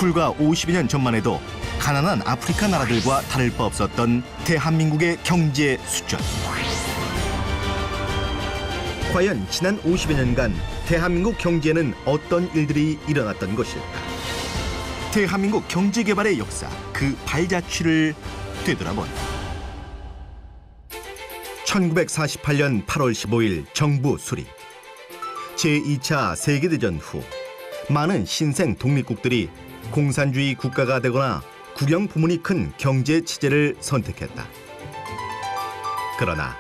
불과 50여 년 전만 해도 가난한 아프리카 나라들과 다를 바 없었던 대한민국의 경제 수준. 과연 지난 50여 년간 대한민국 경제에는 어떤 일들이 일어났던 것일까? 대한민국 경제개발의 역사, 그 발자취를 되돌아본다. 1948년 8월 15일 정부 수립. 제2차 세계대전 후 많은 신생 독립국들이 공산주의 국가가 되거나 국영 부문이 큰 경제 체제를 선택했다. 그러나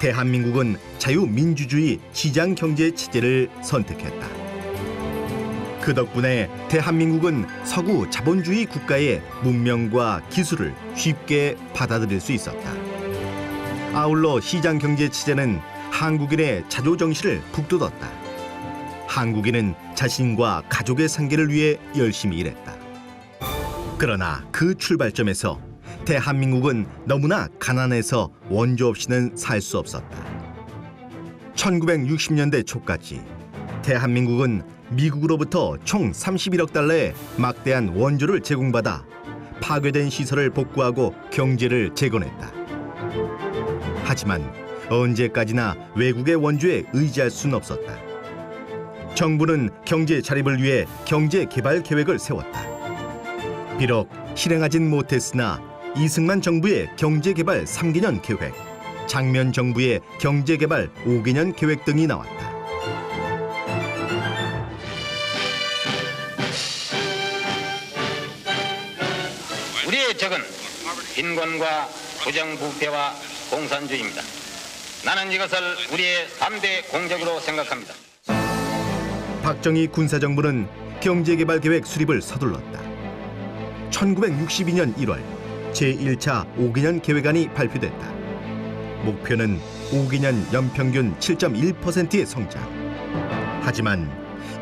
대한민국은 자유민주주의 시장 경제 체제를 선택했다. 그 덕분에 대한민국은 서구 자본주의 국가의 문명과 기술을 쉽게 받아들일 수 있었다. 아울러 시장 경제 체제는 한국인의 자조정신을 북돋웠다. 한국인은 자신과 가족의 생계를 위해 열심히 일했다. 그러나 그 출발점에서 대한민국은 너무나 가난해서 원조 없이는 살 수 없었다. 1960년대 초까지 대한민국은 미국으로부터 총 31억 달러의 막대한 원조를 제공받아 파괴된 시설을 복구하고 경제를 재건했다. 하지만 언제까지나 외국의 원조에 의지할 수는 없었다. 정부는 경제 자립을 위해 경제 개발 계획을 세웠다. 비록 실행하진 못했으나 이승만 정부의 경제개발 3개년 계획, 장면 정부의 경제개발 5개년 계획 등이 나왔다. 우리의 적은 빈곤과 부정부패와 공산주의입니다. 나는 이것을 우리의 3대 공적으로 생각합니다. 박정희 군사정부는 경제개발 계획 수립을 서둘렀다. 1962년 1월 제1차 5개년 계획안이 발표됐다. 목표는 5개년 연평균 7.1%의 성장. 하지만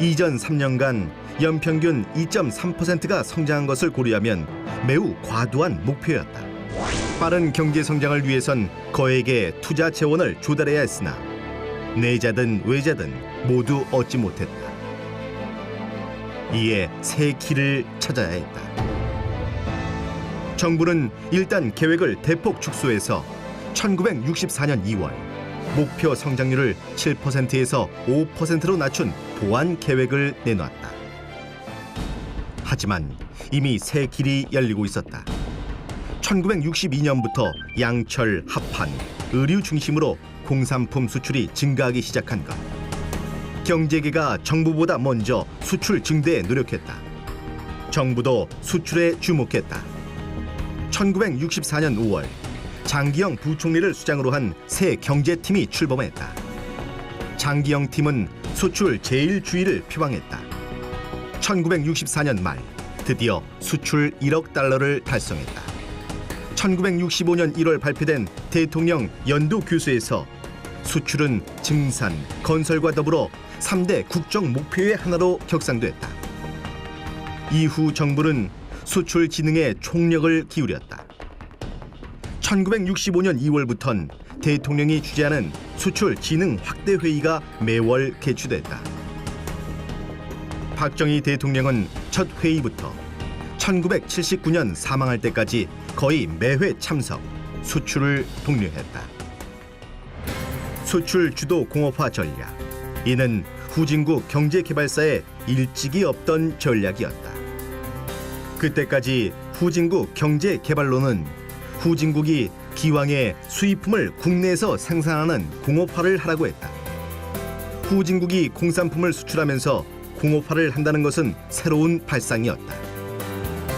이전 3년간 연평균 2.3%가 성장한 것을 고려하면 매우 과도한 목표였다. 빠른 경제 성장을 위해선 거액의 투자 재원을 조달해야 했으나 내자든 외자든 모두 얻지 못했다. 이에 새 길을 찾아야 했다. 정부는 일단 계획을 대폭 축소해서 1964년 2월 목표 성장률을 7%에서 5%로 낮춘 보완 계획을 내놓았다. 하지만 이미 새 길이 열리고 있었다. 1962년부터 양철, 합판, 의류 중심으로 공산품 수출이 증가하기 시작한 것. 경제계가 정부보다 먼저 수출 증대에 노력했다. 정부도 수출에 주목했다. 1964년 5월 장기영 부총리를 수장으로 한 새 경제팀이 출범했다. 장기영 팀은 수출 제1주의를 표방했다. 1964년 말 드디어 수출 1억 달러를 달성했다. 1965년 1월 발표된 대통령 연도 교수에서 수출은 증산, 건설과 더불어 3대 국정 목표의 하나로 격상됐다. 이후 정부는 수출 진흥에 총력을 기울였다. 1965년 2월부턴 대통령이 주재하는 수출 진흥 확대 회의가 매월 개최됐다. 박정희 대통령은 첫 회의부터 1979년 사망할 때까지 거의 매회 참석, 수출을 독려했다. 수출 주도 공업화 전략. 이는 후진국 경제개발사에 일찍이 없던 전략이었다. 그때까지 후진국 경제개발로는 후진국이 기왕에 수입품을 국내에서 생산하는 공업화를 하라고 했다. 후진국이 공산품을 수출하면서 공업화를 한다는 것은 새로운 발상이었다.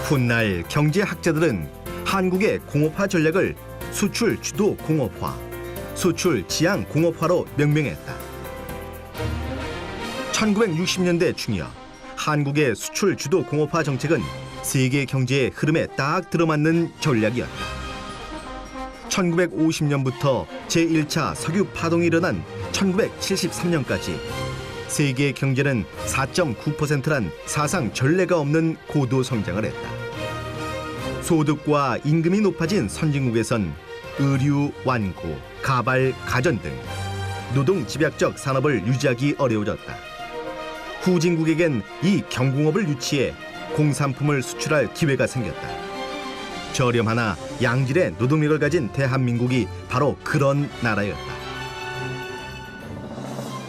훗날 경제학자들은 한국의 공업화 전략을 수출 주도 공업화, 수출 지향 공업화로 명명했다. 1960년대 중엽 한국의 수출 주도 공업화 정책은 세계 경제의 흐름에 딱 들어맞는 전략이었다. 1950년부터 제1차 석유 파동이 일어난 1973년까지 세계 경제는 4.9%란 사상 전례가 없는 고도 성장을 했다. 소득과 임금이 높아진 선진국에선 의류, 완구, 가발, 가전 등 노동 집약적 산업을 유지하기 어려워졌다. 후진국에겐 이 경공업을 유치해 공산품을 수출할 기회가 생겼다. 저렴하나 양질의 노동력을 가진 대한민국이 바로 그런 나라였다.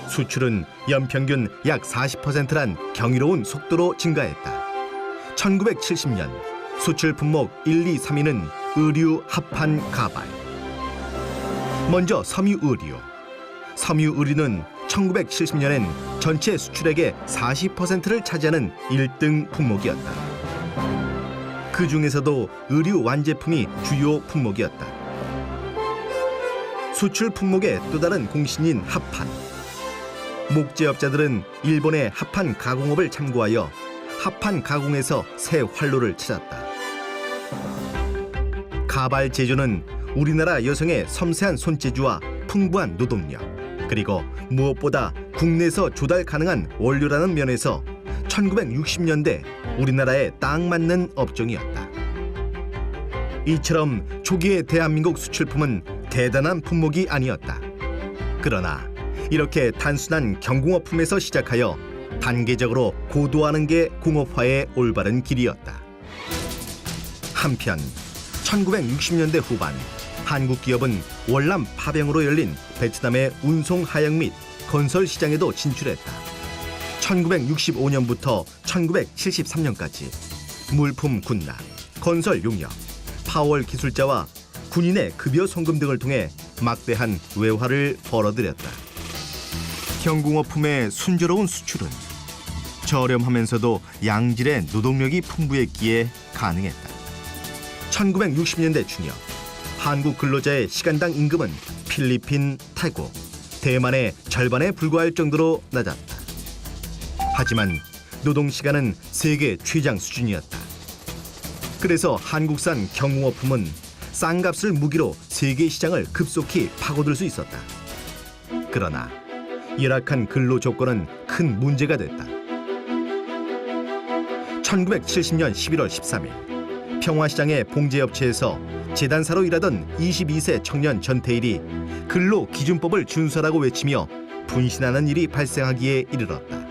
수출은 연평균 약 40%란 경이로운 속도로 증가했다. 1970년 수출 품목 1, 2, 3위는 의류, 합판, 가발. 먼저 섬유 의류. 섬유 의류는 1970년엔 전체 수출액의 40%를 차지하는 1등 품목이었다. 그 중에서도 의류 완제품이 주요 품목이었다. 수출 품목의 또 다른 공신인 합판. 목재업자들은 일본의 합판 가공업을 참고하여 합판 가공에서 새 활로를 찾았다. 가발 제조는 우리나라 여성의 섬세한 손재주와 풍부한 노동력, 그리고 무엇보다 국내에서 조달 가능한 원료라는 면에서 1960년대 우리나라에 딱 맞는 업종이었다. 이처럼 초기의 대한민국 수출품은 대단한 품목이 아니었다. 그러나 이렇게 단순한 경공업품에서 시작하여 단계적으로 고도화하는 게 공업화의 올바른 길이었다. 한편 1960년대 후반 한국 기업은 월남 파병으로 열린 베트남의 운송 하역 및 건설 시장에도 진출했다. 1965년부터 1973년까지 물품 군납, 건설 용역, 파월 기술자와 군인의 급여 송금 등을 통해 막대한 외화를 벌어들였다. 경공업품의 순조로운 수출은 저렴하면서도 양질의 노동력이 풍부했기에 가능했다. 1960년대 중엽 한국 근로자의 시간당 임금은 필리핀, 태국, 대만의 절반에 불과할 정도로 낮았다. 하지만 노동시간은 세계 최장 수준이었다. 그래서 한국산 경공업품은 싼 값을 무기로 세계 시장을 급속히 파고들 수 있었다. 그러나 열악한 근로 조건은 큰 문제가 됐다. 1970년 11월 13일 평화시장의 봉제업체에서 재단사로 일하던 22세 청년 전태일이 근로기준법을 준수하라고 외치며 분신하는 일이 발생하기에 이르렀다.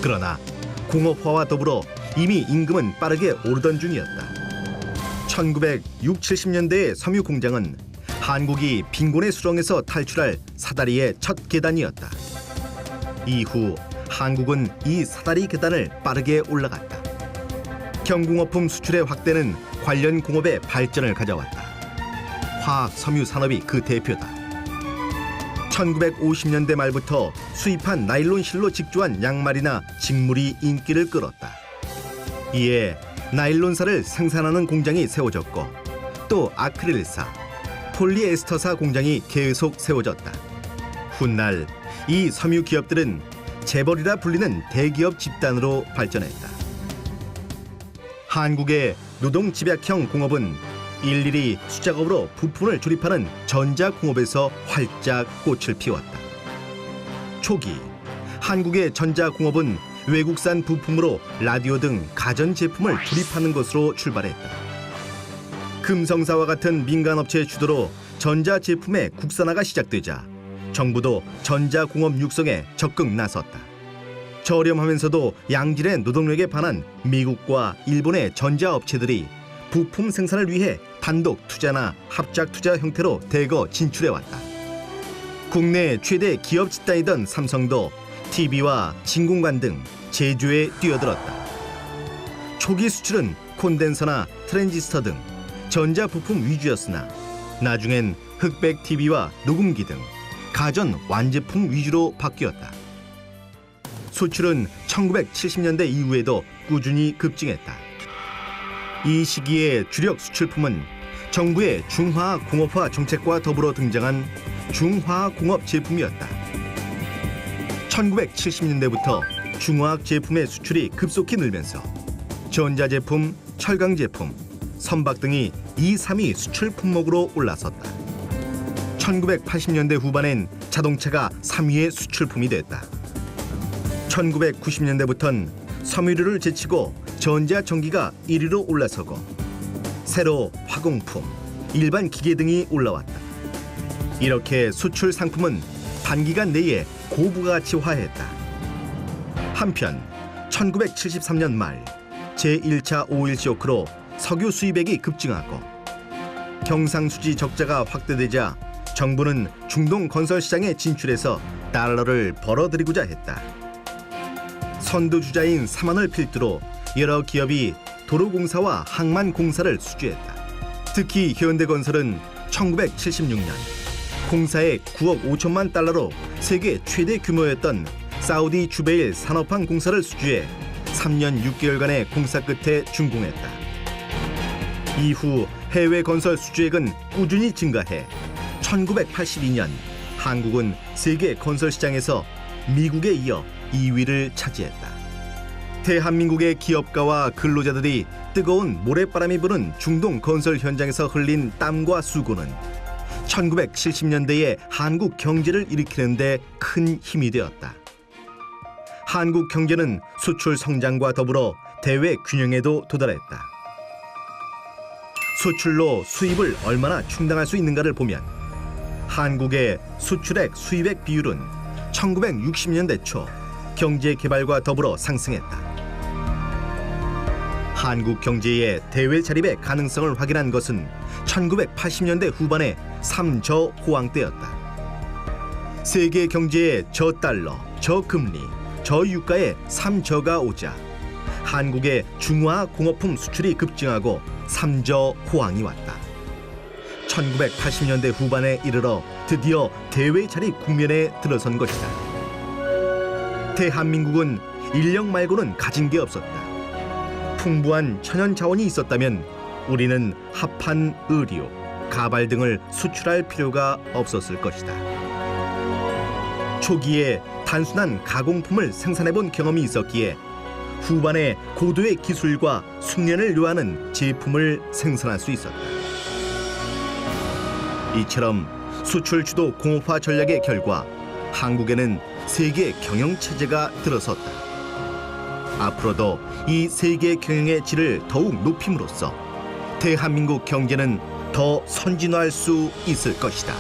그러나 공업화와 더불어 이미 임금은 빠르게 오르던 중이었다. 1960, 70년대의 섬유 공장은 한국이 빈곤의 수렁에서 탈출할 사다리의 첫 계단이었다. 이후 한국은 이 사다리 계단을 빠르게 올라갔다. 경공업품 수출의 확대는 관련 공업의 발전을 가져왔다. 화학 섬유 산업이 그 대표다. 1950년대 말부터 수입한 나일론 실로 직조한 양말이나 직물이 인기를 끌었다. 이에 나일론사를 생산하는 공장이 세워졌고 또 아크릴사, 폴리에스터사 공장이 계속 세워졌다. 훗날 이 섬유 기업들은 재벌이라 불리는 대기업 집단으로 발전했다. 한국의 노동 집약형 공업은 일일이 수작업으로 부품을 조립하는 전자공업에서 활짝 꽃을 피웠다. 초기 한국의 전자공업은 외국산 부품으로 라디오 등 가전제품을 조립하는 것으로 출발했다. 금성사와 같은 민간업체의 주도로 전자제품의 국산화가 시작되자 정부도 전자공업 육성에 적극 나섰다. 저렴하면서도 양질의 노동력에 반한 미국과 일본의 전자업체들이 부품 생산을 위해 단독 투자나 합작 투자 형태로 대거 진출해왔다. 국내 최대 기업 집단이던 삼성도 TV와 진공관 등 제조에 뛰어들었다. 초기 수출은 콘덴서나 트랜지스터 등 전자부품 위주였으나 나중엔 흑백 TV와 녹음기 등 가전 완제품 위주로 바뀌었다. 수출은 1970년대 이후에도 꾸준히 급증했다. 이 시기의 주력 수출품은 정부의 중화학 공업화 정책과 더불어 등장한 중화학 공업 제품이었다. 1970년대부터 중화학 제품의 수출이 급속히 늘면서 전자제품, 철강제품, 선박 등이 2, 3위 수출 품목으로 올라섰다. 1980년대 후반엔 자동차가 3위의 수출품이 됐다. 1990년대부터는 섬유류를 제치고 전자전기가 1위로 올라서고 새로 화공품, 일반 기계 등이 올라왔다. 이렇게 수출 상품은 단기간 내에 고부가치화했다. 한편 1973년 말 제1차 오일 쇼크로 석유 수입액이 급증하고 경상수지 적자가 확대되자 정부는 중동 건설 시장에 진출해서 달러를 벌어들이고자 했다. 선두주자인 삼원을 필두로 여러 기업이 도로공사와 항만공사를 수주했다. 특히 현대건설은 1976년 공사에 9억 5천만 달러로 세계 최대 규모였던 사우디 주베일 산업항 공사를 수주해 3년 6개월간의 공사 끝에 준공했다. 이후 해외 건설 수주액은 꾸준히 증가해 1982년 한국은 세계 건설 시장에서 미국에 이어 2위를 차지했다. 대한민국의 기업가와 근로자들이 뜨거운 모래바람이 부는 중동 건설 현장에서 흘린 땀과 수고는 1970년대에 한국 경제를 일으키는 데 큰 힘이 되었다. 한국 경제는 수출 성장과 더불어 대외 균형에도 도달했다. 수출로 수입을 얼마나 충당할 수 있는가를 보면 한국의 수출액 수입액 비율은 1960년대 초 경제 개발과 더불어 상승했다. 한국 경제의 대외 자립의 가능성을 확인한 것은 1980년대 후반의 3저 호황 때였다. 세계 경제에 저달러, 저금리, 저유가의 3저가 오자 한국의 중화 공업품 수출이 급증하고 3저 호황이 왔다. 1980년대 후반에 이르러 드디어 대외 자립 국면에 들어선 것이다. 대한민국은 인력 말고는 가진 게 없었다. 풍부한 천연 자원이 있었다면 우리는 합판, 의류, 가발 등을 수출할 필요가 없었을 것이다. 초기에 단순한 가공품을 생산해본 경험이 있었기에 후반에 고도의 기술과 숙련을 요하는 제품을 생산할 수 있었다. 이처럼 수출 주도 공업화 전략의 결과 한국에는 세계 경영 체제가 들어섰다. 앞으로도 이 세계 경영의 질을 더욱 높임으로써 대한민국 경제는 더 선진화할 수 있을 것이다.